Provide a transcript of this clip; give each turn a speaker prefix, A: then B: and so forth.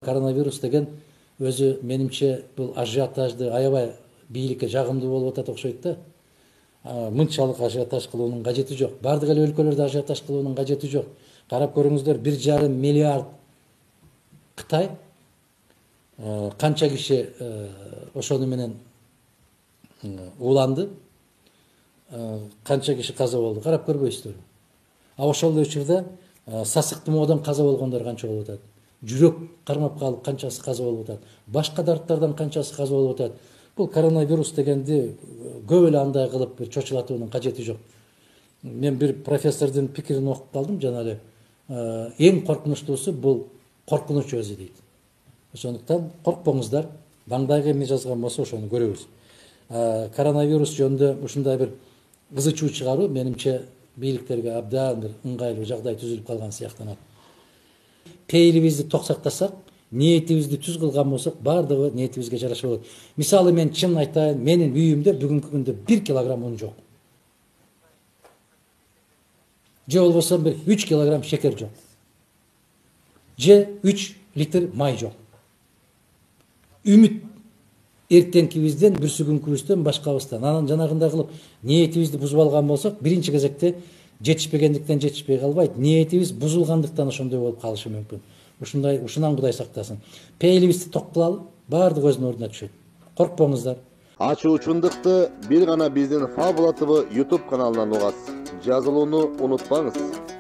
A: Коронавирус деген өзү менимче бул ажиотажды аябай бийликке жагымдуу болуп атат окшойт да. Мынчалык ажиотаж кылуунун кажети жок. Бардык эле өлкөлөрдө ажиотаж кылуунун кажети жок. Карап көрүңүздөр, 1,5 миллиард Кытай канча киши ошону менен ууланды, канча киши каза болду, карап көрбөйсүздөр. Ошол эле учурда сасык тумоодон каза болгондор канча болуп атат, жүрөк кармап калып канчасы каза болуп атат, башка дарттардан канчасы каза болуп атат. Бул коронавирус дегенди көп эле андай кылып бир чочулатуунун кажети жок. Мен бир профессордун пикирин окуп калдым, жана эле эң коркунучтуусу бул коркунуч өзү дейт. Ошондуктан коркпоңуздар, маңдайга эмне жазган болсо ошону көрөбүз. Коронавирус жөнүндө ушундай бир кызы чуу чыгаруу менимче бийликтерге абдан бир ыңгайлуу жагдай түзүлүп калган сыяктанат. Пейилибизди токсактасак, ниетибизди түз кылган болсок, бардыгы ниетибизге жараша болот. Мисалы мен чын айтайын, менин үйүмдө бүгүнкү күндө 1 килограмм un жок. Же болбосо бир 3 килограмм шекер жок. Же 3 литр май жок. Үмүт эртеңкибизден, бүрсүгүнкүбүздөн, башкабыздан. Анан жанагындай кылып ниетибизди бузуп алган болсок, биринчи кезекте жетишпегендиктен жетишпей калбайт. Ниетибиз бузулгандыктан ошондой болуп калышы мүмкүн. Ушунан Кудай сактасын. Пейилибизди ток кылалы, бардык өзүнүн ордуна түшөт. Коркпоңуздар.
B: Ачуу чындыкты бир гана биздин Фабула ТV YouTube каналынан угасыз. Жазылууну унутпаңыз.